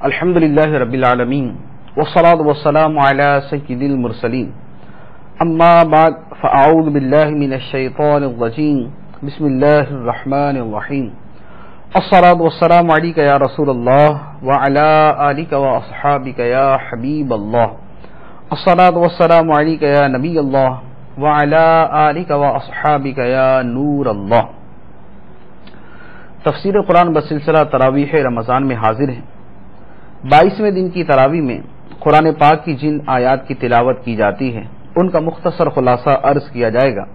الحمدللہ رب العالمین والصلاة والسلام علی سید المرسلین اما بعد فاعوذ باللہ من الشیطان الرجیم بسم اللہ الرحمن الرحیم الصلاة والسلام علیک یا رسول اللہ وعلی آلک واصحابک یا حبیب اللہ الصلاة والسلام علیک یا نبی اللہ وعلی آلک واصحابک یا نور اللہ۔ تفسیر قرآن بسلسلہ تراویح رمضان میں حاضر ہیں۔ 22ویں دن کی تراویح میں قرآن پاک کی جن آیات کی تلاوت کی جاتی ہے ان کا مختصر خلاصہ عرض کیا جائے گا۔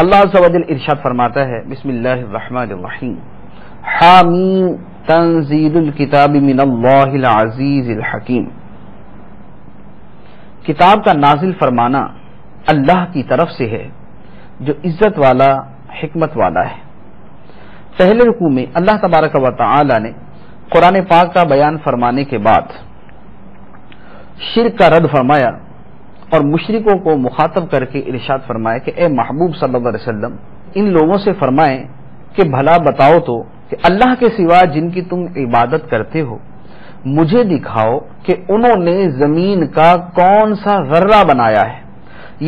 اللہ عز و جل ارشاد فرماتا ہے، بسم اللہ الرحمن الرحیم، حامیم تنزیل الکتاب من اللہ العزیز الحکیم۔ کتاب کا نازل فرمانا اللہ کی طرف سے ہے جو عزت والا حکمت والا ہے۔ پہلے رکوع میں اللہ تبارک و تعالی نے قرآن پاک کا بیان فرمانے کے بعد شرک کا رد فرمایا اور مشرکوں کو مخاطب کر کے ارشاد فرمایا کہ اے محبوب صلی اللہ علیہ وسلم، ان لوگوں سے فرمائیں کہ بھلا بتاؤ تو کہ اللہ کے سوا جن کی تم عبادت کرتے ہو مجھے دکھاؤ کہ انہوں نے زمین کا کون سا ذرہ بنایا ہے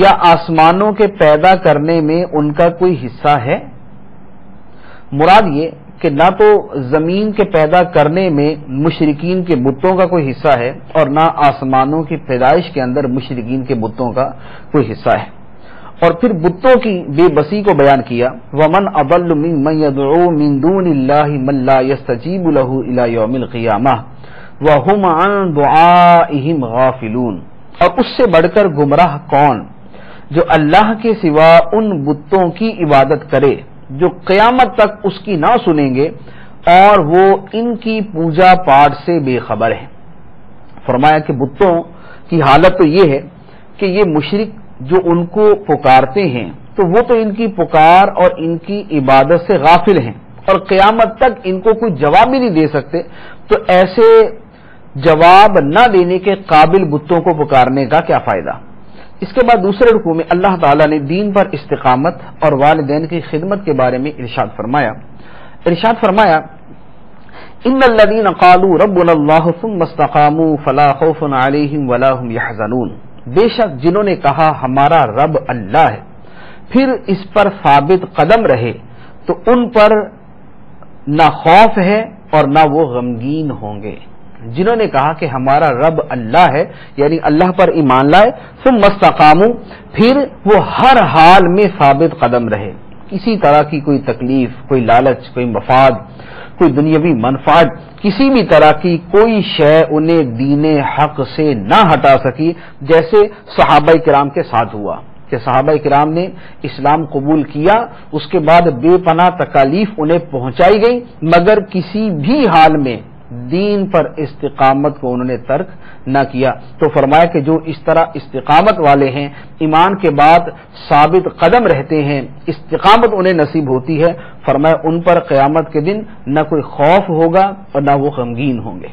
یا آسمانوں کے پیدا کرنے میں ان کا کوئی حصہ ہے۔ مراد یہ کہ نہ تو زمین کے پیدا کرنے میں مشرکین کے بتوں کا کوئی حصہ ہے اور نہ آسمانوں کی پیدائش کے اندر مشرکین کے بتوں کا کوئی حصہ ہے۔ اور پھر بتوں کی بے بسی کو بیان کیا، وَمَنْ أَضَلُّ مِمَّنْ يَدْعُو مِن دُونِ اللَّهِ مَن لَّا يَسْتَجِيبُ لَهُ إِلَى يَوْمِ الْقِيَامَةِ وَهُمْ عَن دُعَائِهِمْ غَافِلُونَ۔ اور اس سے بڑھ کر گمراہ کون جو اللہ کے سوا ان بتوں کی عبادت کرے جو قیامت تک اس کی نہ سنیں گے اور وہ ان کی پوجا پاٹ سے بے خبر ہیں۔ فرمایا کہ بتوں کی حالت تو یہ ہے کہ یہ مشرک جو ان کو پکارتے ہیں تو وہ تو ان کی پکار اور ان کی عبادت سے غافل ہیں اور قیامت تک ان کو کوئی جواب بھی نہیں دے سکتے، تو ایسے جواب نہ دینے کے قابل بتوں کو پکارنے کا کیا فائدہ۔ اس کے بعد دوسرے رکوع میں اللہ تعالیٰ نے دین پر استقامت اور والدین کی خدمت کے بارے میں ارشاد فرمایا ان الذین قالوا ربنا اللہ ثم استقاموا فلا خوف علیہم ولا هم يحزنون۔ بے شک جنہوں نے کہا ہمارا رب اللہ ہے پھر اس پر ثابت قدم رہے تو ان پر نہ خوف ہے اور نہ وہ غمگین ہوں گے۔ جنہوں نے کہا کہ ہمارا رب اللہ ہے یعنی اللہ پر ایمان لائے، ثم استقاموا پھر وہ ہر حال میں ثابت قدم رہے، کسی طرح کی کوئی تکلیف، کوئی لالچ، کوئی مفاد، کوئی دنیاوی منفعت، کسی بھی طرح کی کوئی شے انہیں دین حق سے نہ ہٹا سکی، جیسے صحابہ کرام کے ساتھ ہوا کہ صحابہ کرام نے اسلام قبول کیا، اس کے بعد بے پناہ تکالیف انہیں پہنچائی گئی مگر کسی بھی حال میں دین پر استقامت کو انہوں نے ترک نہ کیا۔ تو فرمایا کہ جو اس طرح استقامت والے ہیں، ایمان کے بعد ثابت قدم رہتے ہیں، استقامت انہیں نصیب ہوتی ہے، فرمایا ان پر قیامت کے دن نہ کوئی خوف ہوگا اور نہ وہ غمگین ہوں گے۔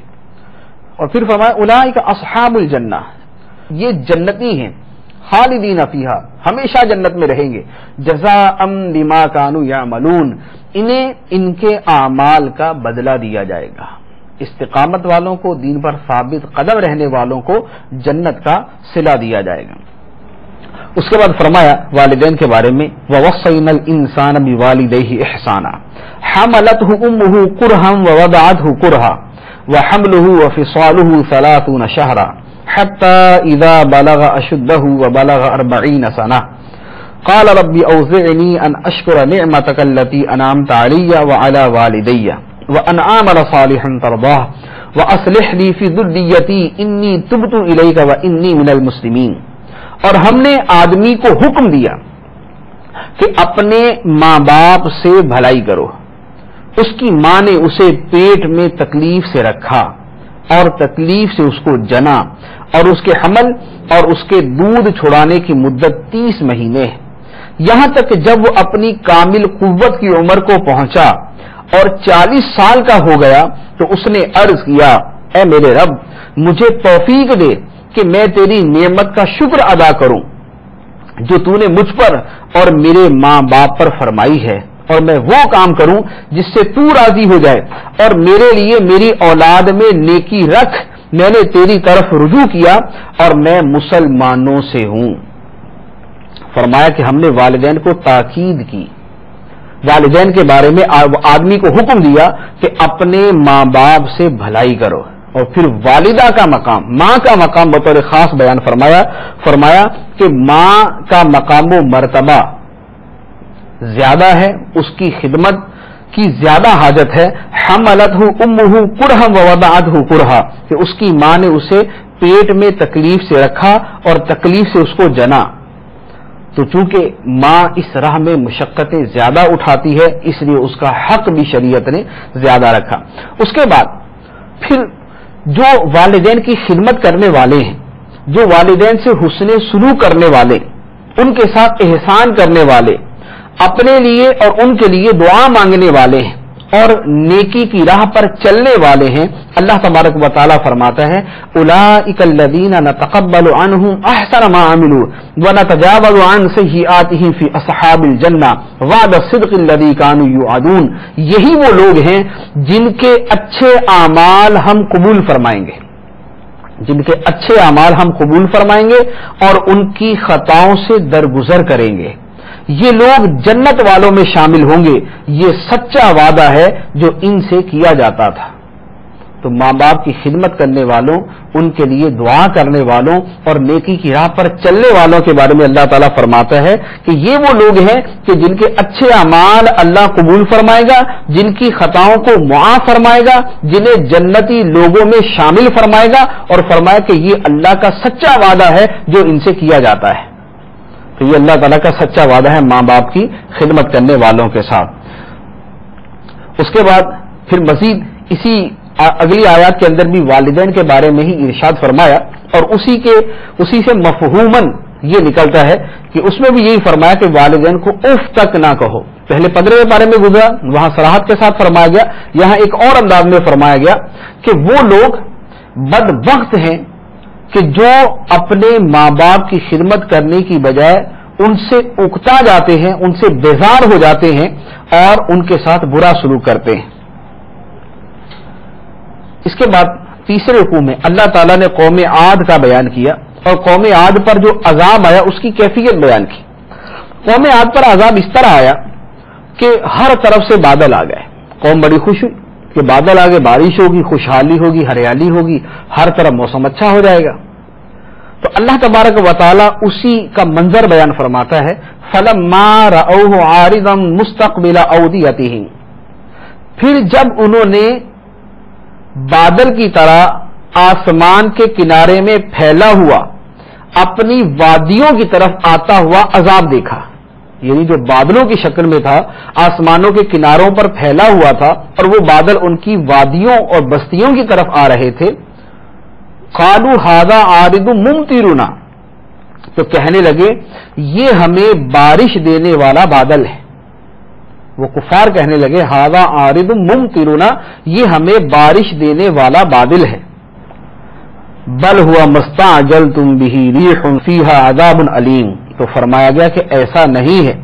اور پھر فرمایا اولئک اصحاب الجنہ، یہ جنتی ہیں، خالدین فیہا، ہمیشہ جنت میں رہیں گے، جزاء بما کانوا یعملون، انہیں ان کے اعمال کا بدلہ دیا جائے گا۔ استقامت والوں کو، دین پر ثابت قدم رہنے والوں کو جنت کا صلہ دیا جائے گا۔ اس کے بعد فرمایا والدین کے بارے میں وَوَصَّيْنَا الْإِنسَانَ بِوَالِدَيْهِ إِحْسَانًا حَمَلَتْهُ أُمُّهُ كُرْهًا وَوَضَعَتْهُ كُرْهًا وَحَمْلُهُ وَفِصَالُهُ 30 شهرا حَتَّى إِذَا بَلَغَ أَشُدَّهُ وَبَلَغَ 40 سَنَةً قَالَ رَبِّ أَوْزِعْنِي أَنْ أَشْكُرَ نِعْمَتَكَ الَّتِي أَنْعَمْتَ عَلَيَّ وَعَلَى وَالِدَيَّ وَأَنْ أَعْمَلَ صَالِحًا تَرْضَاهُ وَأَصْلِحْ لِي فِي ذُرِّيَّتِي إِنِّي تُبْتُ إِلَيْكَ وَإِنِّي مِنَ الْمُسْلِمِينَ۔ اور ہم نے آدمی کو حکم دیا کہ اپنے ماں باپ سے بھلائی کرو۔ اس کی ماں نے اسے پیٹ میں تکلیف سے رکھا اور تکلیف سے اس کو جنا، اور اس کے حمل اور اس کے دودھ چھڑانے کی مدت 30 مہینے ہے، یہاں تک کہ جب وہ اپنی کامل قوت کی عمر کو پہنچا اور 40 سال کا ہو گیا تو اس نے عرض کیا، اے میرے رب مجھے توفیق دے کہ میں تیری نعمت کا شکر ادا کروں جو تو نے مجھ پر اور میرے ماں باپ پر فرمائی ہے، اور میں وہ کام کروں جس سے تو راضی ہو جائے، اور میرے لیے میری اولاد میں نیکی رکھ، میں نے تیری طرف رجوع کیا اور میں مسلمانوں سے ہوں۔ فرمایا کہ ہم نے والدین کو تاکید کی، والدین کے بارے میں آدمی کو حکم دیا کہ اپنے ماں باپ سے بھلائی کرو، اور پھر والدہ کا مقام، ماں کا مقام بطور خاص بیان فرمایا کہ ماں کا مقام و مرتبہ زیادہ ہے، اس کی خدمت کی زیادہ حاجت ہے۔ حملتہ امہ کرہا ووضعتہ کرہا، کہ اس کی ماں نے اسے پیٹ میں تکلیف سے رکھا اور تکلیف سے اس کو جنا، تو چونکہ ماں اس راہ میں مشقتیں زیادہ اٹھاتی ہے، اس لیے اس کا حق بھی شریعت نے زیادہ رکھا۔ اس کے بعد پھر جو والدین کی خدمت کرنے والے ہیں، جو والدین سے حسن سلوک کرنے والے، ان کے ساتھ احسان کرنے والے، اپنے لیے اور ان کے لیے دعا مانگنے والے ہیں اور نیکی کی راہ پر چلنے والے ہیں، اللہ تبارک و تعالیٰ فرماتا ہے اولئک الذین نتقبل عنہم احسن ما عملوا ونتجاوز عن سیئاتہم فی اصحاب الجنہ وعد الصدق الذی کانوا یوعدون، یہی وہ لوگ ہیں جن کے اچھے اعمال ہم قبول فرمائیں گے، جن کے اچھے اعمال ہم قبول فرمائیں گے اور ان کی خطاؤں سے درگزر کریں گے، یہ لوگ جنت والوں میں شامل ہوں گے، یہ سچا وعدہ ہے جو ان سے کیا جاتا تھا۔ تو ماں باپ کی خدمت کرنے والوں، ان کے لیے دعا کرنے والوں اور نیکی کی راہ پر چلنے والوں کے بارے میں اللہ تعالیٰ فرماتا ہے کہ یہ وہ لوگ ہیں کہ جن کے اچھے اعمال اللہ قبول فرمائے گا، جن کی خطاؤں کو معاف فرمائے گا، جنہیں جنتی لوگوں میں شامل فرمائے گا، اور فرمایا کہ یہ اللہ کا سچا وعدہ ہے جو ان سے کیا جاتا ہے۔ تو یہ اللہ تعالیٰ کا سچا وعدہ ہے ماں باپ کی خدمت کرنے والوں کے ساتھ۔ اس کے بعد پھر مزید اسی اگلی آیات کے اندر بھی والدین کے بارے میں ہی ارشاد فرمایا، اور اسی سے مفہوماً یہ نکلتا ہے کہ اس میں بھی یہی فرمایا کہ والدین کو اف تک نہ کہو۔ پہلے 15 پارے میں گزرا، وہاں صراحت کے ساتھ فرمایا گیا، یہاں ایک اور انداز میں فرمایا گیا کہ وہ لوگ بدبخت ہیں کہ جو اپنے ماں باپ کی خدمت کرنے کی بجائے ان سے اکتا جاتے ہیں، ان سے بیزار ہو جاتے ہیں اور ان کے ساتھ برا سلوک کرتے ہیں۔ اس کے بعد تیسرے رکوع میں اللہ تعالیٰ نے قوم عاد کا بیان کیا اور قوم عاد پر جو عذاب آیا اس کی کیفیت بیان کی۔ قوم عاد پر عذاب اس طرح آیا کہ ہر طرف سے بادل آ گئے، قوم بڑی خوش ہوئی کہ بادل آگے، بارش ہوگی، خوشحالی ہوگی، ہریالی ہوگی، ہر طرف موسم اچھا ہو جائے گا۔ تو اللہ تبارک و تعالیٰ اسی کا منظر بیان فرماتا ہے فَلَمَّا رَأَوْهُ عَارِضًا مُسْتَقْبِلَ أَوْدِيَتِهِمْ، پھر جب انہوں نے بادل کی طرح آسمان کے کنارے میں پھیلا ہوا اپنی وادیوں کی طرف آتا ہوا عذاب دیکھا، یعنی جو بادلوں کی شکل میں تھا، آسمانوں کے کناروں پر پھیلا ہوا تھا اور وہ بادل ان کی وادیوں اور بستیوں کی طرف آ رہے تھے، قالوا ھذا عارض ممطرنا، تو کہنے لگے یہ ہمیں بارش دینے والا بادل ہے۔ وہ کفار کہنے لگے ھذا عارض ممطرنا، یہ ہمیں بارش دینے والا بادل ہے۔ بل ہوا مستعجلتم بہ ریح فیہا عذاب علیم، تو فرمایا گیا کہ ایسا نہیں ہے،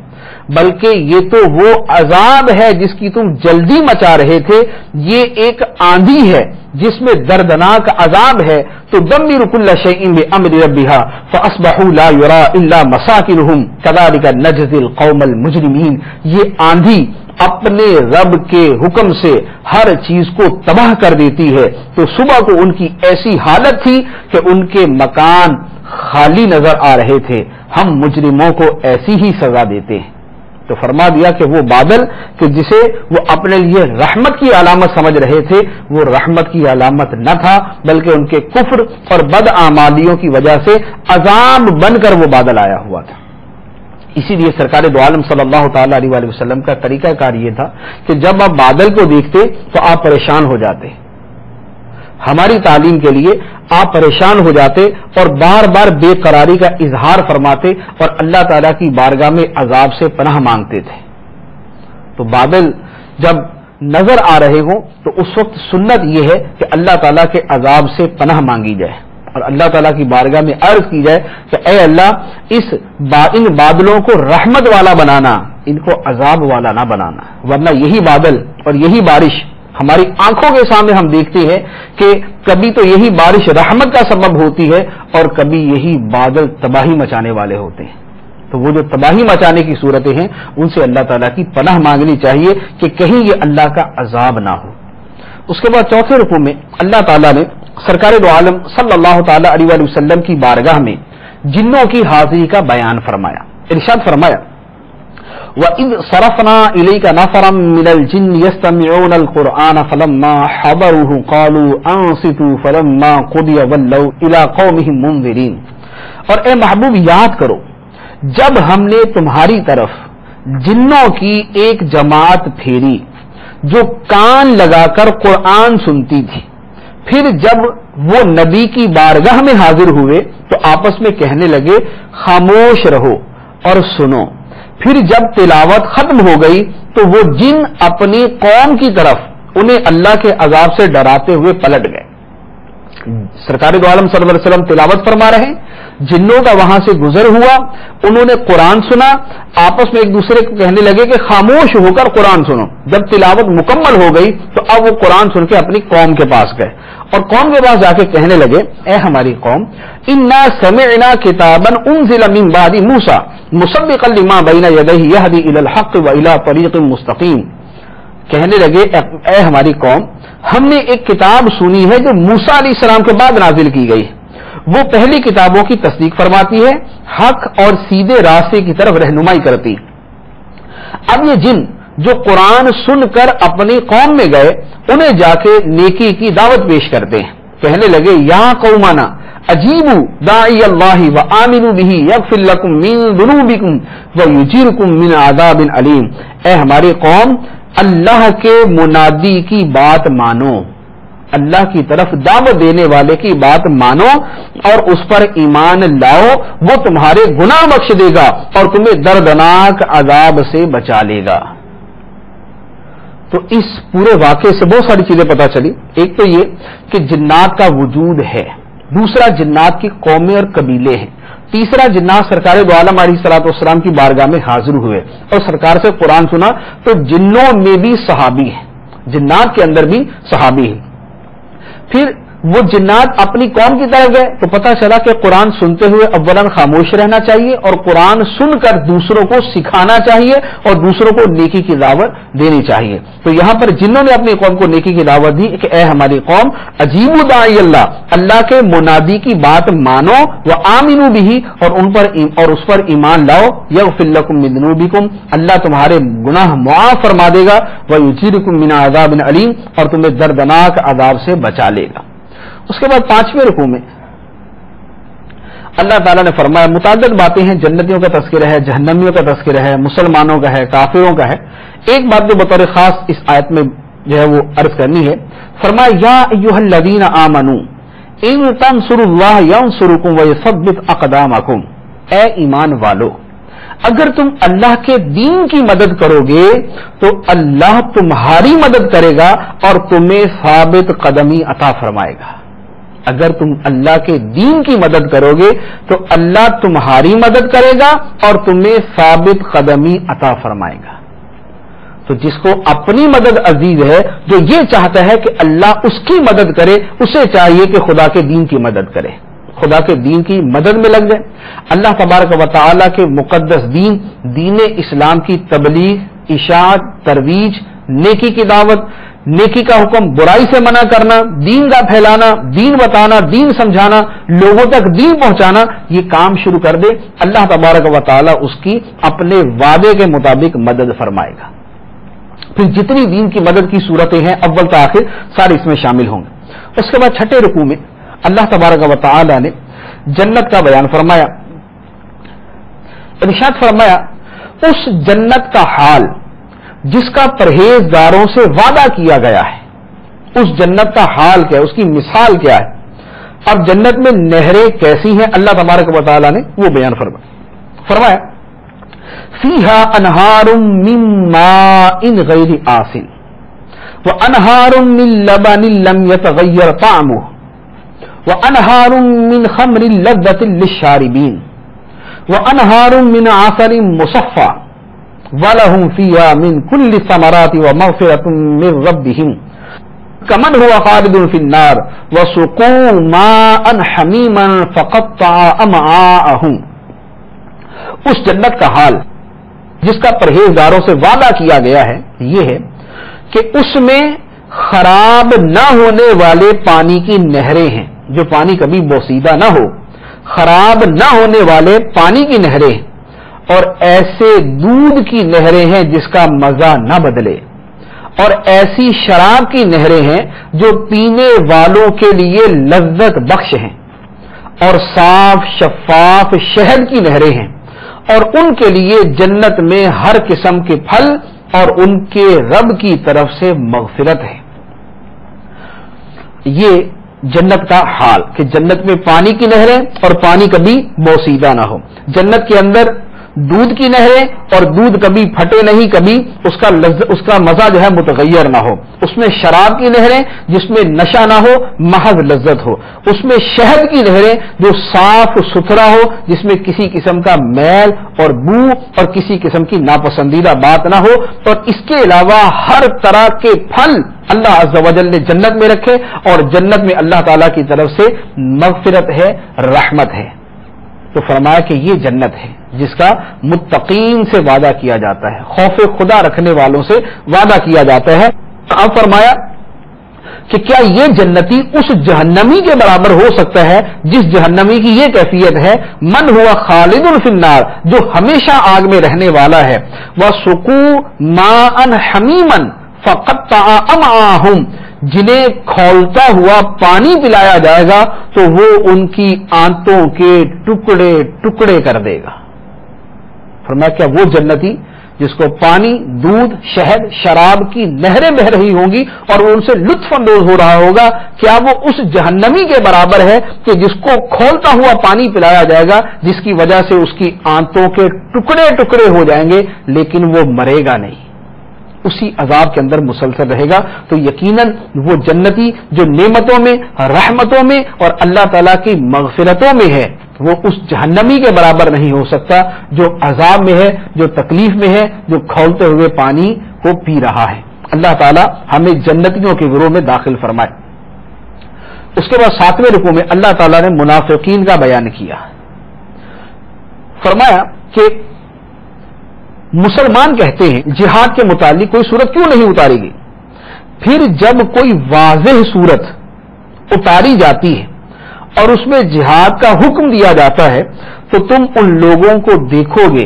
بلکہ یہ تو وہ عذاب ہے جس کی تم جلدی مچا رہے تھے، یہ ایک آندھی ہے جس میں دردناک عذاب ہے۔ تدمر كل شيء بأمر ربها فأصبحوا لا يرى إلا مساكنهم كذلك نجزي القوم المجرمين، یہ آندھی اپنے رب کے حکم سے ہر چیز کو تباہ کر دیتی ہے، تو صبح کو ان کی ایسی حالت تھی کہ ان کے مکان خالی نظر آ رہے تھے، ہم مجرموں کو ایسی ہی سزا دیتے ہیں۔ تو فرما دیا کہ وہ بادل کہ جسے وہ اپنے لیے رحمت کی علامت سمجھ رہے تھے، وہ رحمت کی علامت نہ تھا، بلکہ ان کے کفر اور بدعمالیوں کی وجہ سے عذاب بن کر وہ بادل آیا ہوا تھا۔ اسی لیے سرکار دو عالم صلی اللہ تعالی علیہ وآلہ وسلم کا طریقہ کار یہ تھا کہ جب آپ بادل کو دیکھتے تو آپ پریشان ہو جاتے، ہماری تعلیم کے لیے آپ پریشان ہو جاتے اور بار بار بے قراری کا اظہار فرماتے اور اللہ تعالیٰ کی بارگاہ میں عذاب سے پناہ مانگتے تھے۔ تو بادل جب نظر آ رہے ہوں تو اس وقت سنت یہ ہے کہ اللہ تعالیٰ کے عذاب سے پناہ مانگی جائے، اور اللہ تعالیٰ کی بارگاہ میں عرض کی جائے کہ اے اللہ ان بادلوں کو رحمت والا بنانا، ان کو عذاب والا نہ بنانا، ورنہ یہی بادل اور یہی بارش ہماری آنکھوں کے سامنے ہم دیکھتے ہیں کہ کبھی تو یہی بارش رحمت کا سبب ہوتی ہے اور کبھی یہی بادل تباہی مچانے والے ہوتے ہیں۔ تو وہ جو تباہی مچانے کی صورتیں ہیں ان سے اللہ تعالیٰ کی پناہ مانگنی چاہیے کہ کہیں یہ اللہ کا عذاب نہ ہو۔ اس کے بعد چوتھے رکوع میں اللہ تعالیٰ نے سرکار دو عالم صلی اللہ تعالی علیہ وآلہ وسلم کی بارگاہ میں جنوں کی حاضری کا بیان فرمایا، ارشاد فرمایا وَإِذْ صَرَفْنَا إِلَيْكَ نَفَرًا مِنَ الْجِنِّ يَسْتَمِعُونَ الْقُرْآنَ فَلَمَّا حَضَرُوهُ قَالُوا أَنصِتُوا فَلَمَّا قُضِيَ وَلَّوْا إِلَىٰ قَوْمِهِمْ مُنذِرِينَ۔ اور اے محبوب یاد کرو جب ہم نے تمہاری طرف جنوں کی ایک جماعت پھیری جو کان لگا کر قرآن سنتی تھی، پھر جب وہ نبی کی بارگاہ میں حاضر ہوئے تو آپس میں کہنے لگے خاموش رہو اور سنو، پھر جب تلاوت ختم ہو گئی تو وہ جن اپنی قوم کی طرف انہیں اللہ کے عذاب سے ڈراتے ہوئے پلٹ گئے۔ سرکار دو عالم صلی اللہ علیہ وسلم تلاوت فرما رہے ہیں، جنوں کا وہاں سے گزر ہوا، انہوں نے قرآن سنا، آپس میں ایک دوسرے کو کہنے لگے کہ خاموش ہو کر قرآن سنو۔ جب تلاوت مکمل ہو گئی تو اب وہ قرآن سن کے اپنی قوم کے پاس گئے اور قوم کے پاس جا کے کہنے لگے اے ہماری قوم انا سمعنا کتابا انزل من بعد موسیٰ مصدقا لما بین یدیہ یہدی الی الحق والی طریق مستقیم۔ کہنے لگے اے ہماری قوم ہم نے ایک کتاب سنی ہے جو موسیٰ علیہ السلام کے بعد نازل کی گئی، وہ پہلی کتابوں کی تصدیق فرماتی ہے، حق اور سیدھے راستے کی طرف رہنمائی کرتی۔ اب یہ جن جو قرآن سن کر اپنی قوم میں گئے انہیں جا کے نیکی کی دعوت پیش کرتے ہیں، کہنے لگے یا قومنا اجیبوا داعی اللہ وآمنوا بہ یغفر لکم من ذنوبکم ویجرکم من عذاب علیم۔ اے ہماری قوم اللہ کے منادی کی بات مانو، اللہ کی طرف دعوت دینے والے کی بات مانو اور اس پر ایمان لاؤ، وہ تمہارے گناہ بخش دے گا اور تمہیں دردناک عذاب سے بچا لے گا۔ تو اس پورے واقعے سے بہت ساری چیزیں پتہ چلی، ایک تو یہ کہ جنات کا وجود ہے، دوسرا جنات کی قومیں اور قبیلے ہیں، تیسرا جنات سرکار دو عالم علیہ الصلوۃ والسلام کی بارگاہ میں حاضر ہوئے اور سرکار سے قرآن سنا، تو جنوں میں بھی صحابی ہیں، جنات کے اندر بھی صحابی ہیں۔ پھر وہ جنات اپنی قوم کی طرف گئے تو پتہ چلا کہ قرآن سنتے ہوئے اولاً خاموش رہنا چاہیے اور قرآن سن کر دوسروں کو سکھانا چاہیے اور دوسروں کو نیکی کی دعوت دینی چاہیے۔ تو یہاں پر جنہوں نے اپنی قوم کو نیکی کی دعوت دی کہ اے ہماری قوم اجیبوا داعی اللہ، اللہ کے منادی کی بات مانو، وآمنوا بہ اور اس پر ایمان لاؤ، یغفر لکم من ذنوبکم، اللہ تمہارے گناہ معاف فرما دے گا، ویجرکم من عذاب علیم، اور تمہیں دردناک عذاب سے بچا لے گا۔ اس کے بعد پانچویں رکوع میں اللہ تعالیٰ نے فرمایا متعدد باتیں ہیں، جنتیوں کا تذکرہ ہے، جہنمیوں کا تذکرہ ہے، مسلمانوں کا ہے، کافروں کا ہے۔ ایک بات جو بطور خاص اس آیت میں جو ہے وہ عرض کرنی ہے، فرمایا یا ایھا الذین آمنوا ان تنصروا اللہ ینصرکم ویثبت اقدامکم، اے ایمان والو اگر تم اللہ کے دین کی مدد کرو گے تو اللہ تمہاری مدد کرے گا اور تمہیں ثابت قدمی عطا فرمائے گا۔ اگر تم اللہ کے دین کی مدد کرو گے تو اللہ تمہاری مدد کرے گا اور تمہیں ثابت قدمی عطا فرمائے گا۔ تو جس کو اپنی مدد عزیز ہے، جو یہ چاہتا ہے کہ اللہ اس کی مدد کرے، اسے چاہیے کہ خدا کے دین کی مدد کرے، خدا کے دین کی مدد میں لگ جائے۔ اللہ تبارک و تعالیٰ کے مقدس دین، دین اسلام کی تبلیغ، اشاعت، ترویج، نیکی کی دعوت، نیکی کا حکم، برائی سے منع کرنا، دین کا پھیلانا، دین بتانا، دین سمجھانا، لوگوں تک دین پہنچانا، یہ کام شروع کر دے، اللہ تبارک و تعالیٰ اس کی اپنے وعدے کے مطابق مدد فرمائے گا۔ پھر جتنی دین کی مدد کی صورتیں ہیں اول تا آخر سارے اس میں شامل ہوں گے۔ اس کے بعد چھٹے رکوع میں اللہ تبارک و تعالی نے جنت کا بیان فرمایا، ارشاد فرمایا اس جنت کا حال جس کا پرہیزگاروں سے وعدہ کیا گیا ہے، اس جنت کا حال کیا ہے، اس کی مثال کیا ہے۔ اب جنت میں نہریں کیسی ہیں اللہ تبارک و تعالی نے وہ بیان فرمایا فیہا انہار من ماء غیر آسن وانہار من لبن لم یتغیر طعمہ وَأَنْهَارٌ مِّنْ خَمْرٍ لَذَّةٍ لِّلشَّارِبِينَ وَأَنْهَارٌ مِّنْ عَسَلٍ مُّصَفًّى وَلَهُمْ فِيهَا مِنْ كُلِّ الثَّمَرَاتِ وَمَغْفِرَةٌ مِّن رَّبِّهِمْ كَمَنْ هُوَ خَالِدٌ فِي النَّارِ وَسُقُوا مَاءً حَمِيمًا فَقَطَّعَ أَمْعَاءَهُمْ. اس جنت کا حال جس کا پرہیزگاروں سے وعدہ کیا گیا ہے یہ ہے کہ اس میں خراب نہ ہونے والے پانی کی نہریں ہیں، جو پانی کبھی بوسیدہ نہ ہو، خراب نہ ہونے والے پانی کی نہریں ہیں، اور ایسے دودھ کی نہریں ہیں جس کا مزہ نہ بدلے، اور ایسی شراب کی نہریں ہیں جو پینے والوں کے لیے لذت بخش ہیں، اور صاف شفاف شہد کی نہریں ہیں، اور ان کے لیے جنت میں ہر قسم کے پھل اور ان کے رب کی طرف سے مغفرت ہے. یہ جنت کا حال کہ جنت میں پانی کی نہریں اور پانی کبھی بوسیدہ نہ ہو، جنت کے اندر دودھ کی نہریں اور دودھ کبھی پھٹے نہیں، کبھی اس کا مزہ جو ہے متغیر نہ ہو، اس میں شراب کی نہریں جس میں نشہ نہ ہو، محض لذت ہو، اس میں شہد کی نہریں جو صاف ستھرا ہو، جس میں کسی قسم کا میل اور بو اور کسی قسم کی ناپسندیدہ بات نہ ہو، اور اس کے علاوہ ہر طرح کے پھل اللہ عز و جل نے جنت میں رکھے، اور جنت میں اللہ تعالی کی طرف سے مغفرت ہے، رحمت ہے. تو فرمایا کہ یہ جنت ہے جس کا متقین سے وعدہ کیا جاتا ہے، خوف خدا رکھنے والوں سے وعدہ کیا جاتا ہے. اب فرمایا کہ کیا یہ جنتی اس جہنمی کے برابر ہو سکتا ہے جس جہنمی کی یہ کیفیت ہے، من ہوا خالد فی النار، جو ہمیشہ آگ میں رہنے والا ہے، وَسُقُوا مَاءً حَمِيمًا فَقَطَّعَ أَمْعَاءَهُمْ، جنہیں کھولتا ہوا پانی پلایا جائے گا تو وہ ان کی آنتوں کے ٹکڑے ٹکڑے کر دے گا. فرمایا کیا وہ جنتی جس کو پانی، دودھ، شہد، شراب کی نہریں بہہ رہی ہوں گی اور وہ ان سے لطف اندوز ہو رہا ہوگا، کیا وہ اس جہنمی کے برابر ہے کہ جس کو کھولتا ہوا پانی پلایا جائے گا جس کی وجہ سے اس کی آنتوں کے ٹکڑے ٹکڑے ہو جائیں گے لیکن وہ مرے گا نہیں، اسی عذاب کے اندر مسلسل رہے گا؟ تو یقیناً وہ جنتی جو نعمتوں میں، رحمتوں میں اور اللہ تعالیٰ کی مغفرتوں میں ہے، وہ اس جہنمی کے برابر نہیں ہو سکتا جو عذاب میں ہے، جو تکلیف میں ہے، جو کھولتے ہوئے پانی کو پی رہا ہے. اللہ تعالیٰ ہمیں جنتیوں کے گروہ میں داخل فرمائے. اس کے بعد 7ویں رکوع میں اللہ تعالیٰ نے منافقین کا بیان کیا. فرمایا کہ مسلمان کہتے ہیں جہاد کے متعلق کوئی صورت کیوں نہیں اتاری گئی؟ پھر جب کوئی واضح صورت اتاری جاتی ہے اور اس میں جہاد کا حکم دیا جاتا ہے تو تم ان لوگوں کو دیکھو گے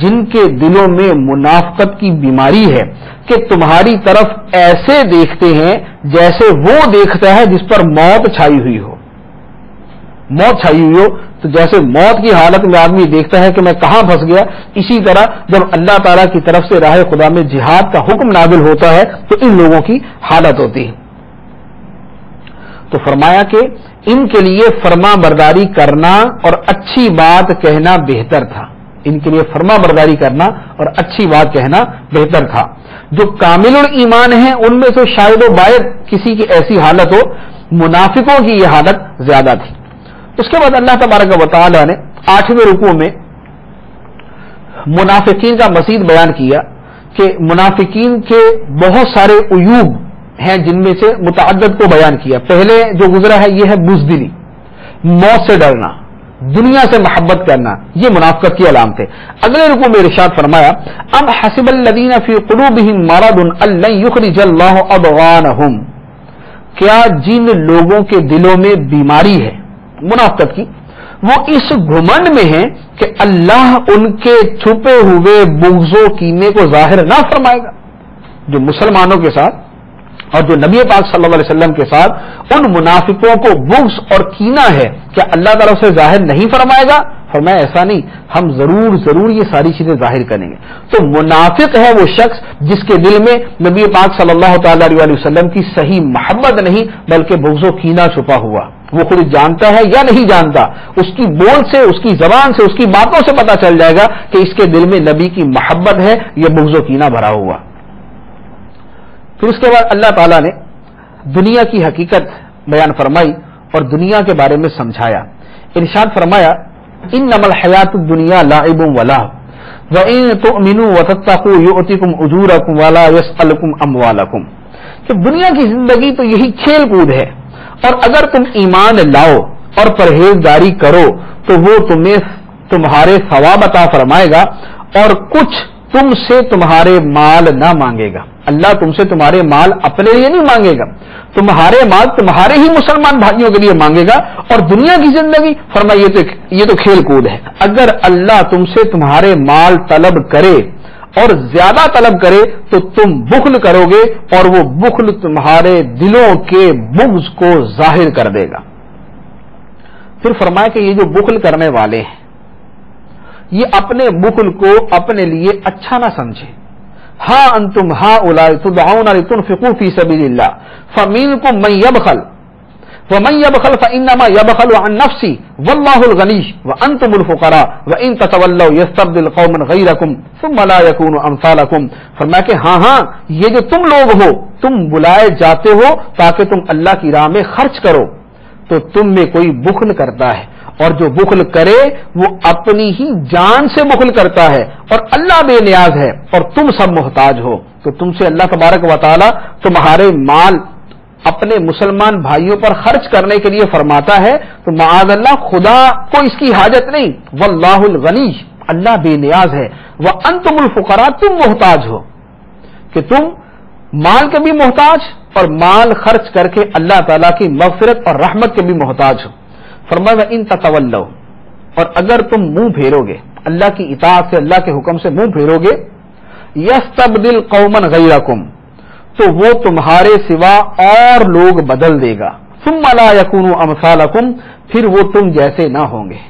جن کے دلوں میں منافقت کی بیماری ہے کہ تمہاری طرف ایسے دیکھتے ہیں جیسے وہ دیکھتا ہے جس پر موت چھائی ہوئی ہو. موت چھائی ہوئی ہو تو جیسے موت کی حالت میں آدمی دیکھتا ہے کہ میں کہاں پھنس گیا، اسی طرح جب اللہ تعالیٰ کی طرف سے راہ خدا میں جہاد کا حکم نازل ہوتا ہے تو ان لوگوں کی حالت ہوتی ہے. تو فرمایا کہ ان کے لیے فرما برداری کرنا اور اچھی بات کہنا بہتر تھا. ان کے لیے فرما برداری کرنا اور اچھی بات کہنا بہتر تھا. جو کامل الایمان ہیں ان میں تو شاید و باید کسی کی ایسی حالت ہو، منافقوں کی یہ حالت زیادہ تھی. اس کے بعد اللہ تبارک و تعالی نے 8ویں رکوع میں منافقین کا مزید بیان کیا کہ منافقین کے بہت سارے عیوب ہیں جن میں سے متعدد کو بیان کیا. پہلے جو گزرا ہے یہ ہے بزدلی، موت سے ڈرنا، دنیا سے محبت کرنا، یہ منافقت کی علامت ہے. اگلے رکوع میں ارشاد فرمایا ام حسب الذین فی قلوبہم مرض ان لن یخرج اللہ اضغانہم، کیا جن لوگوں کے دلوں میں بیماری ہے منافقت کی وہ اس گھمنڈ میں ہیں کہ اللہ ان کے چھپے ہوئے بغض و کینے کو ظاہر نہ فرمائے گا. جو مسلمانوں کے ساتھ اور جو نبی پاک صلی اللہ علیہ وسلم کے ساتھ ان منافقوں کو بغض اور کینہ ہے کیا اللہ تعالیٰ سے ظاہر نہیں فرمائے گا؟ فرمایا ایسا نہیں، ہم ضرور یہ ساری چیزیں ظاہر کریں گے. تو منافق ہے وہ شخص جس کے دل میں نبی پاک صلی اللہ تعالی علیہ وسلم کی صحیح محبت نہیں بلکہ بغض و کینہ چھپا ہوا. وہ خود جانتا ہے یا نہیں جانتا، اس کی بول سے، اس کی زبان سے، اس کی باتوں سے پتہ چل جائے گا کہ اس کے دل میں نبی کی محبت ہے یا بغض و کینہ بھرا ہوا. پھر اس کے بعد اللہ تعالیٰ نے دنیا کی حقیقت بیان فرمائی اور دنیا کے بارے میں سمجھایا. ارشاد فرمایا انما الحیات الدنیا لعب ولہو وَإِن تُؤْمِنُوا وَتَتَّقُوا يُؤْتِكُمْ أُجُورَكُمْ وَلَا يَسْأَلْكُمْ أَمْوَالَكُمْ کہ دنیا کی زندگی تو یہی کھیل کود ہے، اور اگر تم ایمان لاؤ اور پرہیزگاری کرو تو وہ تمہیں تمہارے ثواب عطا فرمائے گا اور کچھ تم سے تمہارے مال نہ مانگے گا. اللہ تم سے تمہارے مال اپنے لیے نہیں مانگے گا، تمہارے مال تمہارے ہی مسلمان بھائیوں کے لیے مانگے گا. اور دنیا کی زندگی فرمایا یہ تو کھیل کود ہے. اگر اللہ تم سے تمہارے مال طلب کرے اور زیادہ طلب کرے تو تم بخل کرو گے، اور وہ بخل تمہارے دلوں کے بغض کو ظاہر کر دے گا. پھر فرمایا کہ یہ جو بخل کرنے والے ہیں یہ اپنے بخل کو اپنے لیے اچھا نہ سمجھے. ہاں انتم ہؤلاء تدعون لتنفقوا فی سبیل اللہ فمنکم من یبخل ومن یبخل فانما یبخل عن نفسه واللہ الغنی وانتم الفقراء وان تتولوا یستبدل قوما غیرکم ثم لا یکونوا امثالکم. فرمایا کہ ہاں یہ جو تم لوگ ہو تم بلائے جاتے ہو تاکہ تم اللہ کی راہ میں خرچ کرو، تو تم میں کوئی بخل کرتا ہے، اور جو بخل کرے وہ اپنی ہی جان سے بخل کرتا ہے، اور اللہ بے نیاز ہے اور تم سب محتاج ہو. تو تم سے اللہ تبارک و تعالی تمہارے مال اپنے مسلمان بھائیوں پر خرچ کرنے کے لیے فرماتا ہے، تو معاذ اللہ خدا کو اس کی حاجت نہیں. واللہ الغنی، اللہ بے نیاز ہے. وانتم الفقراء، تم محتاج ہو، کہ تم مال کے بھی محتاج اور مال خرچ کر کے اللہ تعالیٰ کی مغفرت اور رحمت کے بھی محتاج ہو. فرمایا ان تتولوا، اور اگر تم منہ پھیرو گے اللہ کی اطاعت سے، اللہ کے حکم سے منہ پھیرو گے، یستبدل قوما غیرکم، تو وہ تمہارے سوا اور لوگ بدل دے گا. ثم لا یکونوا امثالکم، پھر وہ تم جیسے نہ ہوں گے.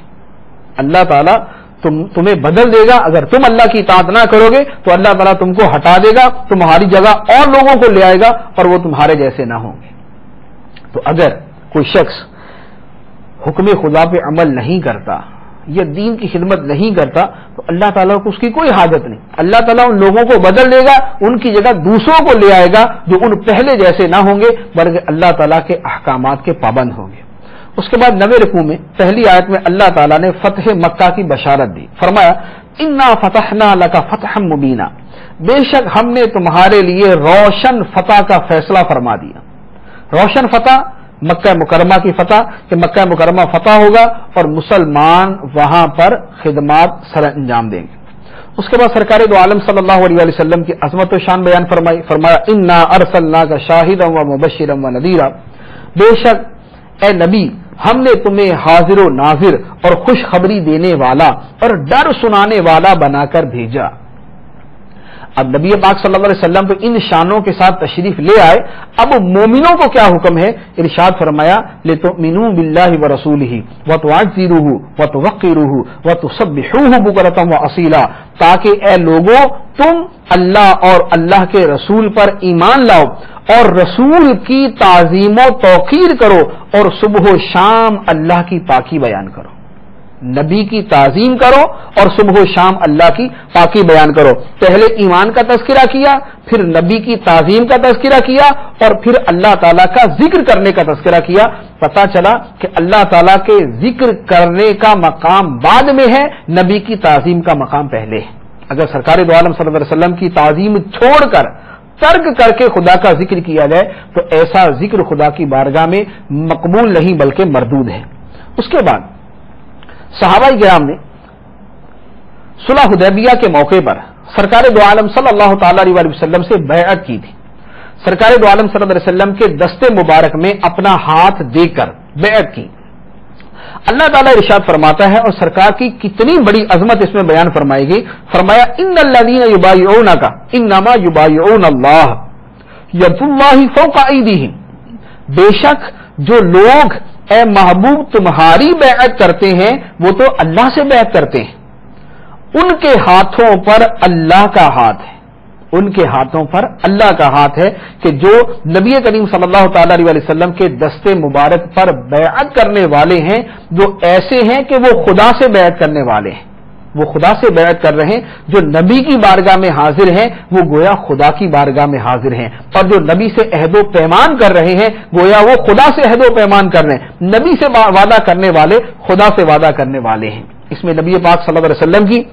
اللہ تعالیٰ تمہیں بدل دے گا. اگر تم اللہ کی اطاعت نہ کرو گے تو اللہ تعالیٰ تم کو ہٹا دے گا، تمہاری جگہ اور لوگوں کو لے آئے گا اور وہ تمہارے جیسے نہ ہوں گے. تو اگر کوئی شخص حکم خدا پہ عمل نہیں کرتا یا دین کی خدمت نہیں کرتا تو اللہ تعالیٰ کو اس کی کوئی حاجت نہیں. اللہ تعالیٰ ان لوگوں کو بدل دے گا، ان کی جگہ دوسروں کو لے آئے گا جو ان پہلے جیسے نہ ہوں گے بلکہ اللہ تعالیٰ کے احکامات کے پابند ہوں گے. اس کے بعد 90 رکوع میں پہلی آیت میں اللہ تعالیٰ نے فتح مکہ کی بشارت دی. فرمایا انا فتحنا لک فتحا مبینا، بے شک ہم نے تمہارے لیے روشن فتح کا فیصلہ فرما دیا. روشن فتح مکہ مکرمہ کی فتح، کہ مکہ مکرمہ فتح ہوگا اور مسلمان وہاں پر خدمات سر انجام دیں گے. اس کے بعد سرکار دو عالم صلی اللہ علیہ وسلم کی عظمت و شان بیان فرمائی. فرمایا انا ارسلناک شاہدا و مبشرا و نذیرا، بے شک اے نبی ہم نے تمہیں حاضر و ناظر اور خوشخبری دینے والا اور ڈر سنانے والا بنا کر بھیجا. اب نبی پاک صلی اللہ علیہ وسلم تو ان شانوں کے ساتھ تشریف لے آئے. اب مومنوں کو کیا حکم ہے؟ ارشاد فرمایا لِتُؤْمِنُوا بِاللَّهِ وَرَسُولِهِ وَتُعَزِّرُوهُ وَتُوَقِّرُوهُ وَتُسَبِّحُوهُ بُكْرَةً وَأَصِيلًا، تاکہ اے لوگوں تم اللہ اور اللہ کے رسول پر ایمان لاؤ اور رسول کی تعظیم و توقیر کرو اور صبح و شام اللہ کی پاکی بیان کرو. نبی کی تعظیم کرو اور صبح و شام اللہ کی پاکی بیان کرو. پہلے ایمان کا تذکرہ کیا، پھر نبی کی تعظیم کا تذکرہ کیا اور پھر اللہ تعالیٰ کا ذکر کرنے کا تذکرہ کیا. پتہ چلا کہ اللہ تعالیٰ کے ذکر کرنے کا مقام بعد میں ہے، نبی کی تعظیم کا مقام پہلے ہے. اگر سرکار دو عالم صلی اللہ علیہ وسلم کی تعظیم چھوڑ کر ترک کر کے خدا کا ذکر کیا جائے تو ایسا ذکر خدا کی بارگاہ میں مقبول نہیں بلکہ مردود ہے. اس کے بعد صحابہ کرام نے صلح حدیبیہ کے موقع پر سرکار دو عالم صلی اللہ تعالی علیہ وسلم سے بیعت کی تھی. سرکار دو عالم صلی اللہ علیہ وسلم کے دستے مبارک میں اپنا ہاتھ دے کر بیعت کی. اللہ تعالیٰ ارشاد فرماتا ہے اور سرکار کی کتنی بڑی عظمت اس میں بیان فرمائی گئی. فرمایا ان الذین یبایعونک انما یبایعون اللہ ید اللہ فوق ایدیہم، بے شک جو لوگ اے محبوب تمہاری بیعت کرتے ہیں وہ تو اللہ سے بیعت کرتے ہیں. ان کے ہاتھوں پر اللہ کا ہاتھ ہے، ان کے ہاتھوں پر اللہ کا ہاتھ ہے کہ جو نبی کریم صلی اللہ تعالی علیہ وسلم کے دستے مبارک پر بیعت کرنے والے ہیں جو ایسے ہیں کہ وہ خدا سے بیعت کرنے والے ہیں. وہ خدا سے بیعت کر رہے ہیں. جو نبی کی بارگاہ میں حاضر ہیں وہ گویا خدا کی بارگاہ میں حاضر ہیں, اور جو نبی سے عہد و پیمان کر رہے ہیں گویا وہ خدا سے عہد و پیمان کر رہے ہیں. نبی سے وعدہ کرنے والے خدا سے وعدہ کرنے والے ہیں. اس میں نبی پاک صلی اللہ علیہ وسلم کی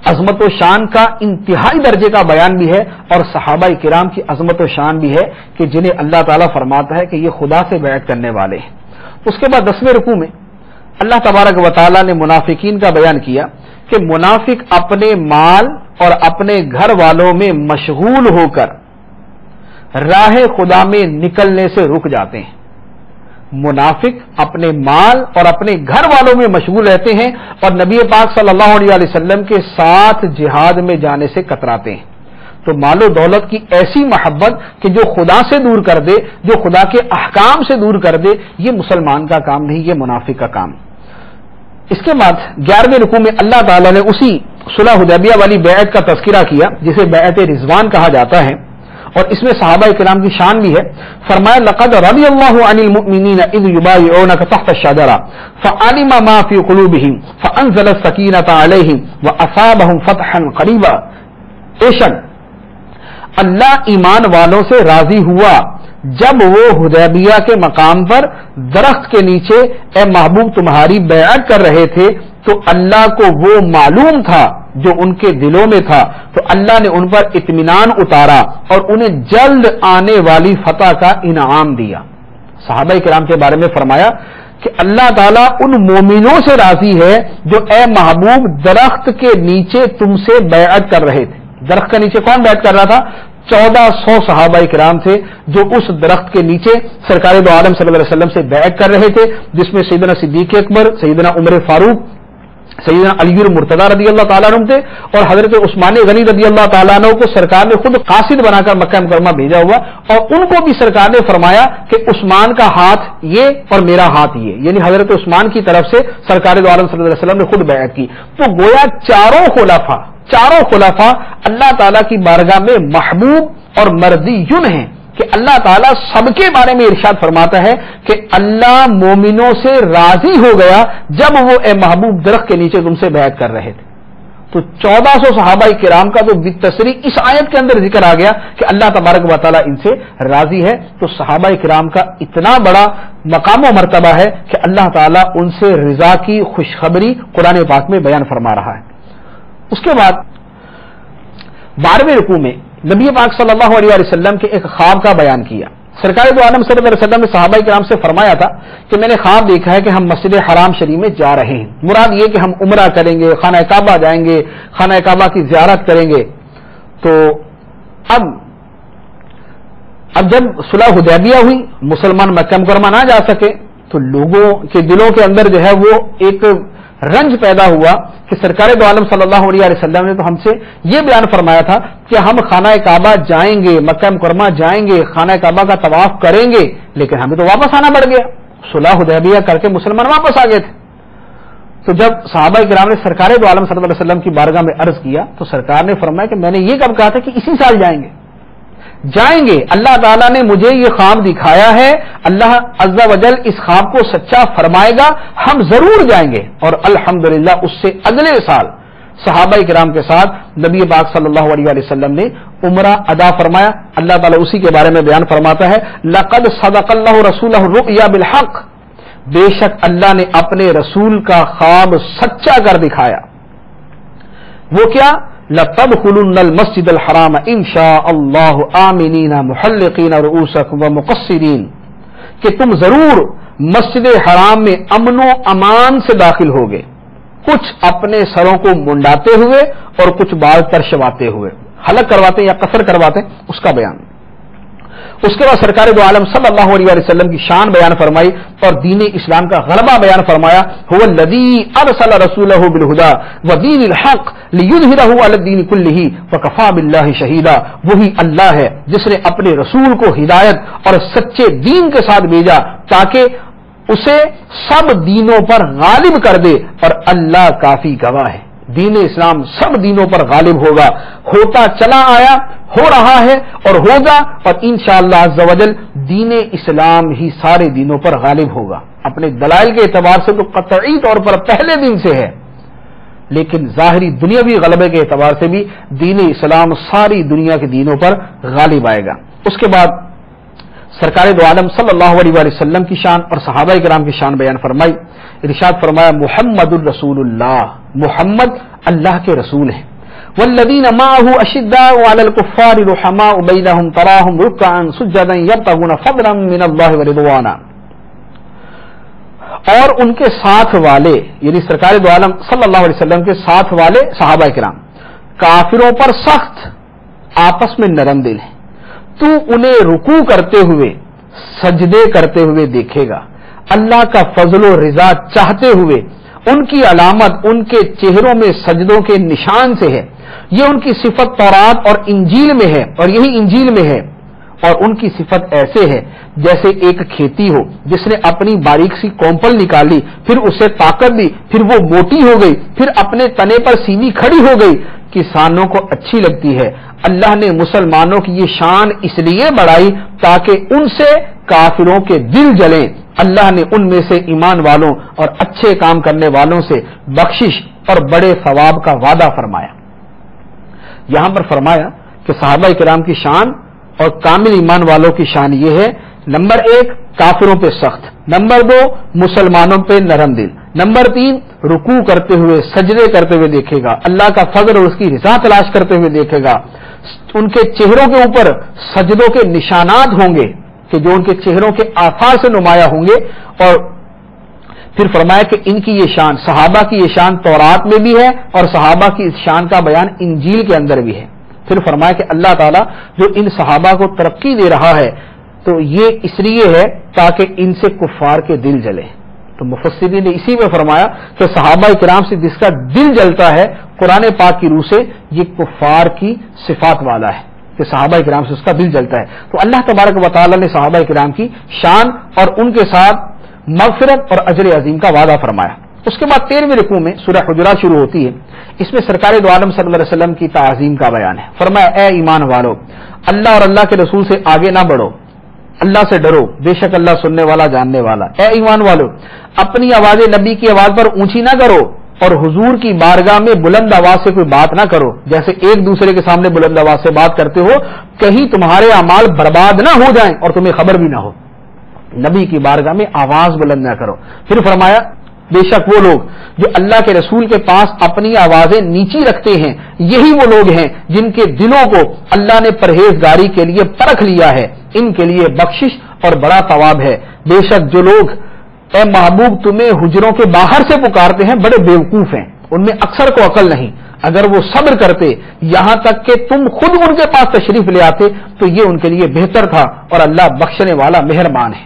عظمت و شان کا انتہائی درجے کا بیان بھی ہے, اور صحابہ کرام کی عظمت و شان بھی ہے کہ جنہیں اللہ تعالیٰ فرماتا ہے کہ یہ خدا سے بیعت کرنے والے ہیں. اس کے بعد 10ویں رکوع میں اللہ تبارک و تعالیٰ نے منافقین کا بیان کیا کہ منافق اپنے مال اور اپنے گھر والوں میں مشغول ہو کر راہ خدا میں نکلنے سے رک جاتے ہیں. منافق اپنے مال اور اپنے گھر والوں میں مشغول رہتے ہیں اور نبی پاک صلی اللہ علیہ وسلم کے ساتھ جہاد میں جانے سے کتراتے ہیں. تو مال و دولت کی ایسی محبت کہ جو خدا سے دور کر دے, جو خدا کے احکام سے دور کر دے, یہ مسلمان کا کام نہیں, یہ منافق کا کام. اس کے بعد 11ویں رکوع میں اللہ تعالیٰ نے اسی صلح حدیبیہ والی بیعت کا تذکرہ کیا جسے بیعت رضوان کہا جاتا ہے, اور اس میں صحابہ کرام کی شان بھی ہے. فرمایا لقد رضی اللہ عن المؤمنین اذ یبایعونک تحت الشجرہ فعلم ما فی قلوبہم فانزل السکینۃ علیہم واصابہم فتحا قریبا. بے شک اللہ ایمان والوں سے راضی ہوا جب وہ حدیبیہ کے مقام پر درخت کے نیچے اے محبوب تمہاری بیعت کر رہے تھے, تو اللہ کو وہ معلوم تھا جو ان کے دلوں میں تھا, تو اللہ نے ان پر اطمینان اتارا اور انہیں جلد آنے والی فتح کا انعام دیا. صحابہ کرام کے بارے میں فرمایا کہ اللہ تعالیٰ ان مومنوں سے راضی ہے جو اے محبوب درخت کے نیچے تم سے بیعت کر رہے تھے. درخت کے نیچے کون بیعت کر رہا تھا؟ 1400 صحابہ کرام تھے جو اس درخت کے نیچے سرکار دو عالم صلی اللہ علیہ وسلم سے بیعت کر رہے تھے, جس میں سیدنا صدیق اکبر, سیدنا عمر فاروق, سیدنا علی المرتضی رضی اللہ تعالیٰ عنہ تھے, اور حضرت عثمان غنی رضی اللہ تعالیٰ عنہ کو سرکار نے خود قاصد بنا کر مکہ مکرمہ بھیجا ہوا, اور ان کو بھی سرکار نے فرمایا کہ عثمان کا ہاتھ یہ اور میرا ہاتھ یہ, یعنی حضرت عثمان کی طرف سے سرکار دو عالم صلی اللہ علیہ وسلم نے خود بیعت کی. تو گویا چاروں خلفاء اللہ تعالیٰ کی بارگاہ میں محبوب اور مرضیون ہیں کہ اللہ تعالیٰ سب کے بارے میں ارشاد فرماتا ہے کہ اللہ مومنوں سے راضی ہو گیا جب وہ اے محبوب درخت کے نیچے تم سے بیعت کر رہے تھے. تو 1400 صحابہ کرام کا تو بالتصریح اس آیت کے اندر ذکر آ گیا کہ اللہ تبارک و تعالیٰ ان سے راضی ہے. تو صحابہ کرام کا اتنا بڑا مقام و مرتبہ ہے کہ اللہ تعالیٰ ان سے رضا کی خوشخبری قرآن پاک میں بیان فرما رہا ہے. اس کے بعد 12ویں رکوع میں نبی پاک صلی اللہ علیہ وسلم کے ایک خواب کا بیان کیا. سرکار دو عالم صلی اللہ علیہ وسلم نے صحابہ کرام سے فرمایا تھا کہ میں نے خواب دیکھا ہے کہ ہم مسجد حرام شریف میں جا رہے ہیں. مراد یہ کہ ہم عمرہ کریں گے, خانہ کعبہ جائیں گے, خانہ کعبہ کی زیارت کریں گے. تو اب جب صلح حدیبیہ ہوئی, مسلمان مکہ مکرمہ نہ جا سکے, تو لوگوں کے دلوں کے اندر جو ہے وہ ایک رنج پیدا ہوا کہ سرکار دو عالم صلی اللہ علیہ وسلم نے تو ہم سے یہ بیان فرمایا تھا کہ ہم خانہ کعبہ جائیں گے, مکہ مکرمہ جائیں گے, خانہ کعبہ کا طواف کریں گے, لیکن ہمیں تو واپس آنا پڑ گیا. صلح حدیبیہ کر کے مسلمان واپس آ گئے تھے. تو جب صحابہ کرام نے سرکار دو عالم صلی اللہ علیہ وسلم کی بارگاہ میں عرض کیا تو سرکار نے فرمایا کہ میں نے یہ کب کہا تھا کہ اسی سال جائیں گے. اللہ تعالیٰ نے مجھے یہ خواب دکھایا ہے, اللہ عز و جل اس خواب کو سچا فرمائے گا, ہم ضرور جائیں گے. اور الحمدللہ اس سے اگلے سال صحابہ کرام کے ساتھ نبی پاک صلی اللہ علیہ وسلم نے عمرہ ادا فرمایا. اللہ تعالیٰ اسی کے بارے میں بیان فرماتا ہے لقد صدق اللہ رسولہ الرؤیا بالحق, بے شک اللہ نے اپنے رسول کا خواب سچا کر دکھایا. وہ کیا؟ لَتَدْخُلُنَّ الْمَسْجِدَ الْحَرَامَ إِنْ شَاءَ اللَّهُ آمِنِينَ مُحَلِّقِينَ رُؤُوسَكُمْ وَمُقَصِّرِينَ, کہ تم ضرور مسجد حرام میں امن و امان سے داخل ہوگے, کچھ اپنے سروں کو منڈاتے ہوئے اور کچھ بال ترشواتے ہوئے, حلق کرواتے یا قصر کرواتے, اس کا بیان. اس کے بعد سرکار دو عالم صلی اللہ علیہ وسلم کی شان بیان فرمائی اور دین اسلام کا غلبہ بیان فرمایا. هو الذی ارسل رسولہ بالہدی ودین الحق لیظہرہ علی الدین کلہ وکفی باللہ شہیدا, وہی اللہ ہے جس نے اپنے رسول کو ہدایت اور سچے دین کے ساتھ بھیجا تاکہ اسے سب دینوں پر غالب کر دے, اور اللہ کافی گواہ ہے. دین اسلام سب دینوں پر غالب ہوگا, ہوتا چلا آیا, ہو رہا ہے اور ہوگا, اور انشاءاللہ عز و جل دین اسلام ہی سارے دینوں پر غالب ہوگا. اپنے دلائل کے اعتبار سے تو قطعی طور پر پہلے دن سے ہے, لیکن ظاہری دنیاوی غلبے کے اعتبار سے بھی دین اسلام ساری دنیا کے دینوں پر غالب آئے گا۔ اس کے بعد سرکار دو عالم صلی اللہ علیہ وآلہ وسلم کی شان اور صحابہ کرام کی شان بیان فرمائی۔ ارشاد فرمایا محمد الرسول اللہ، محمد اللہ کے رسول ہیں۔ والذین معه اشداء علی الکفار رحماء بینہم تراہم رکعا سجدا یبتغون فضلا من اللہ ورضوانا، اور ان کے ساتھ والے یعنی سرکار دو عالم صلی اللہ علیہ وسلم کے ساتھ والے صحابہ کرام کافروں پر سخت، آپس میں نرم دل ہیں، تو انہیں رکوع کرتے ہوئے سجدے کرتے ہوئے دیکھے گا، اللہ کا فضل و رضا چاہتے ہوئے۔ ان کی علامت ان کے چہروں میں سجدوں کے نشان سے ہے، یہ ان کی صفت تورات اور انجیل میں ہے، اور یہی انجیل میں ہے۔ اور ان کی صفت ایسے ہے جیسے ایک کھیتی ہو جس نے اپنی باریک سی کومپل نکالی، پھر اسے طاقت دی، پھر وہ موٹی ہو گئی، پھر اپنے تنے پر سیدھی کھڑی ہو گئی، کسانوں کو اچھی لگتی ہے۔ اللہ نے مسلمانوں کی یہ شان اس لیے بڑھائی تاکہ ان سے کافروں کے دل جلیں۔ اللہ نے ان میں سے ایمان والوں اور اچھے کام کرنے والوں سے بخشش اور بڑے ثواب کا وعدہ فرمایا۔ یہاں پر فرمایا کہ صحابہ کرام کی شان اور کامل ایمان والوں کی شان یہ ہے، نمبر 1 کافروں پہ سخت، نمبر 2 مسلمانوں پہ نرم دل، نمبر 3 رکوع کرتے ہوئے سجدے کرتے ہوئے دیکھے گا، اللہ کا فضل اور اس کی رضا تلاش کرتے ہوئے دیکھے گا، ان کے چہروں کے اوپر سجدوں کے نشانات ہوں گے کہ جو ان کے چہروں کے آثار سے نمایاں ہوں گے۔ اور پھر فرمایا کہ ان کی یہ شان، صحابہ کی یہ شان تورات میں بھی ہے اور صحابہ کی اس شان کا بیان انجیل کے اندر بھی ہے۔ پھر فرمایا کہ اللہ تعالیٰ جو ان صحابہ کو ترقی دے رہا ہے تو یہ اس لیے ہے تاکہ ان سے کفار کے دل جلے۔ تو مفسرین نے اسی میں فرمایا کہ صحابہ کرام سے جس کا دل جلتا ہے قرآن پاک کی روح سے، یہ کفار کی صفات والا ہے کہ صحابہ کرام سے اس کا دل جلتا ہے۔ تو اللہ تبارک و تعالیٰ نے صحابہ کرام کی شان اور ان کے ساتھ مغفرت اور اجر عظیم کا وعدہ فرمایا۔ اس کے بعد 13ویں رکوع میں سورہ حجرات شروع ہوتی ہے، اس میں سرکار دو عالم صلی اللہ علیہ وسلم کی تعظیم کا بیان ہے۔ فرمایا اے ایمان والو، اللہ اور اللہ کے رسول سے آگے نہ بڑھو، اللہ سے ڈرو، بے شک اللہ سننے والا جاننے والا۔ اے ایمان والو، اپنی آوازیں نبی کی آواز پر اونچی نہ کرو اور حضور کی بارگاہ میں بلند آواز سے کوئی بات نہ کرو، جیسے ایک دوسرے کے سامنے بلند آواز سے بات کرتے ہو، کہیں تمہارے اعمال برباد نہ ہو جائیں اور تمہیں خبر بھی نہ ہو۔ نبی کی بارگاہ میں آواز بلند نہ کرو۔ پھر فرمایا بے شک وہ لوگ جو اللہ کے رسول کے پاس اپنی آوازیں نیچی رکھتے ہیں، یہی وہ لوگ ہیں جن کے دلوں کو اللہ نے پرہیزگاری کے لیے پرکھ لیا ہے، ان کے لیے بخشش اور بڑا ثواب ہے۔ بے شک جو لوگ اے محبوب تمہیں حجروں کے باہر سے پکارتے ہیں بڑے بیوقوف ہیں، ان میں اکثر کو عقل نہیں۔ اگر وہ صبر کرتے یہاں تک کہ تم خود ان کے پاس تشریف لے آتے تو یہ ان کے لیے بہتر تھا، اور اللہ بخشنے والا مہربان ہے۔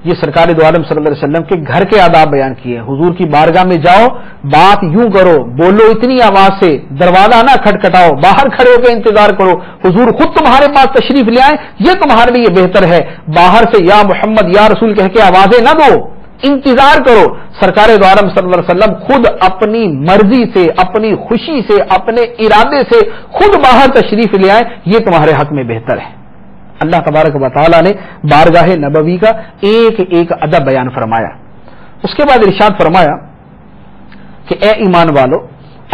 یہ سرکار دو عالم صلی اللہ علیہ وسلم کے گھر کے آداب بیان کیے۔ حضور کی بارگاہ میں جاؤ، بات یوں کرو، بولو اتنی آواز سے، دروازہ نہ کھٹکھٹاؤ، باہر کھڑے ہو کے انتظار کرو، حضور خود تمہارے پاس تشریف لے آئیں، یہ تمہارے لیے بہتر ہے۔ باہر سے یا محمد یا رسول کہہ کے آوازیں نہ دو، انتظار کرو۔ سرکار دو عالم صلی اللہ علیہ وسلم خود اپنی مرضی سے، اپنی خوشی سے، اپنے ارادے سے خود باہر تشریف لے آئیں، یہ تمہارے حق میں بہتر ہے۔ اللہ تبارک و تعالیٰ نے بارگاہ نبوی کا ایک ایک ادب بیان فرمایا۔ اس کے بعد ارشاد فرمایا کہ اے ایمان والو،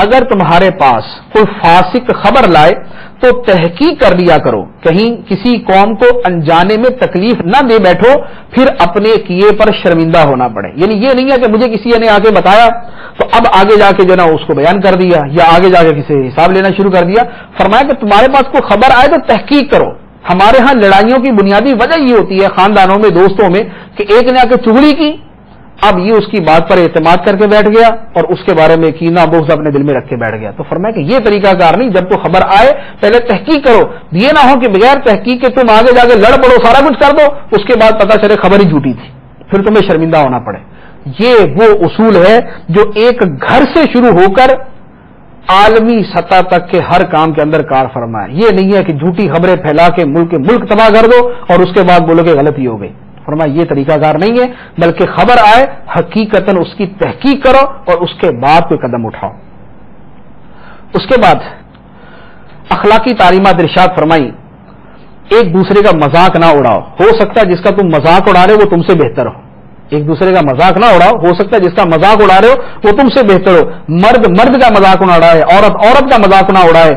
اگر تمہارے پاس کوئی فاسق خبر لائے تو تحقیق کر لیا کرو، کہیں کسی قوم کو انجانے میں تکلیف نہ دے بیٹھو، پھر اپنے کیے پر شرمندہ ہونا پڑے۔ یعنی یہ نہیں ہے کہ مجھے کسی نے آ کے بتایا تو اب آگے جا کے جو نا اس کو بیان کر دیا یا آگے جا کے کسی حساب لینا شروع کر دیا۔ فرمایا کہ تمہارے پاس کوئی خبر آئے تو تحقیق کرو۔ ہمارے ہاں لڑائیوں کی بنیادی وجہ یہ ہوتی ہے خاندانوں میں، دوستوں میں، کہ ایک نے آ کے چغلی کی، اب یہ اس کی بات پر اعتماد کر کے بیٹھ گیا اور اس کے بارے میں کینہ بغض اپنے دل میں رکھ کے بیٹھ گیا۔ تو فرمایا کہ یہ طریقہ کار نہیں، جب تو خبر آئے پہلے تحقیق کرو، یہ نہ ہو کہ بغیر تحقیق کے تم آگے جا کے لڑ پڑو، سارا کچھ کر دو، اس کے بعد پتہ چلے خبر ہی جھوٹی تھی، پھر تمہیں شرمندہ ہونا پڑے۔ یہ وہ اصول ہے جو ایک گھر سے شروع ہو کر عالمی سطح تک کے ہر کام کے اندر کار فرمائے۔ یہ نہیں ہے کہ جھوٹی خبریں پھیلا کے ملک تباہ کر دو اور اس کے بعد بولو کہ غلطی ہو گئی۔ فرمایا یہ طریقہ کار نہیں ہے، بلکہ خبر آئے حقیقتاً اس کی تحقیق کرو اور اس کے بعد کوئی قدم اٹھاؤ۔ اس کے بعد اخلاقی تعلیمات ارشاد فرمائی، ایک دوسرے کا مذاق نہ اڑاؤ، ہو سکتا ہے جس کا تم مذاق اڑا رہے وہ تم سے بہتر ہو، ایک دوسرے کا مذاق نہ اڑاؤ. ہو سکتا ہے جس کا مذاق اڑا رہے ہو وہ تم سے بہتر ہو. مرد کا مذاق نہ اڑائے, عورت کا مذاق نہ اڑائے.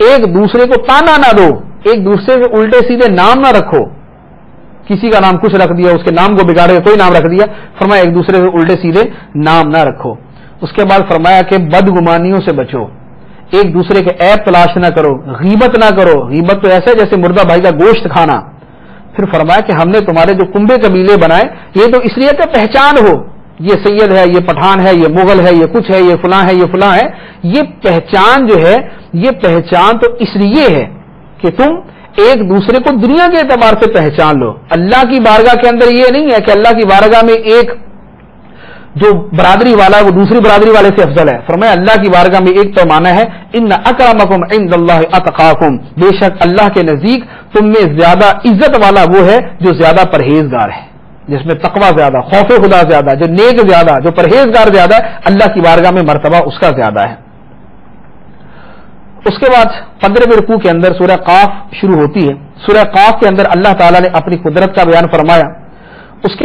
ایک دوسرے کو تانا نہ دو, ایک دوسرے سے الٹے سیدھے نام نہ رکھو. کسی کا نام کچھ رکھ دیا, اس کے نام کو بگاڑے کوئی نام رکھ دیا. فرمایا ایک دوسرے سے الٹے سیدھے نام نہ رکھو. اس کے بعد فرمایا کہ بدگمانیوں سے بچو, ایک دوسرے کے عیب تلاش نہ کرو, غیبت نہ کرو. غیبت تو ایسا ہے جیسے مردہ بھائی کا گوشت کھانا. پھر فرمایا کہ ہم نے تمہارے جو کنبے قبیلے بنائے یہ تو اس لیے کہ پہچان ہو, یہ سید ہے, یہ پٹھان ہے, یہ مغل ہے, یہ کچھ ہے, یہ فلاں ہے, یہ فلاں ہے. یہ پہچان جو ہے, یہ پہچان تو اس لیے ہے کہ تم ایک دوسرے کو دنیا کے اعتبار سے پہچان لو. اللہ کی بارگاہ کے اندر یہ نہیں ہے کہ اللہ کی بارگاہ میں ایک جو برادری والا ہے وہ دوسری برادری والے سے افضل ہے. فرمایا اللہ کی بارگاہ میں ایک پیمانہ ہے, ان اکرمکم عند اللہ اتقاکم, بے شک اللہ کے نزدیک تم میں زیادہ عزت والا وہ ہے جو زیادہ پرہیزگار ہے, جس میں تقوی زیادہ, خوف خدا زیادہ, جو نیک زیادہ, جو پرہیزگار زیادہ ہے, اللہ کی بارگاہ میں مرتبہ اس کا زیادہ ہے. اس کے بعد 15ویں رکوع کے اندر سورہ قاف شروع ہوتی ہے. سورہ قاف کے اندر اللہ تعالیٰ نے اپنی قدرت کا بیان فرمایا. اس کے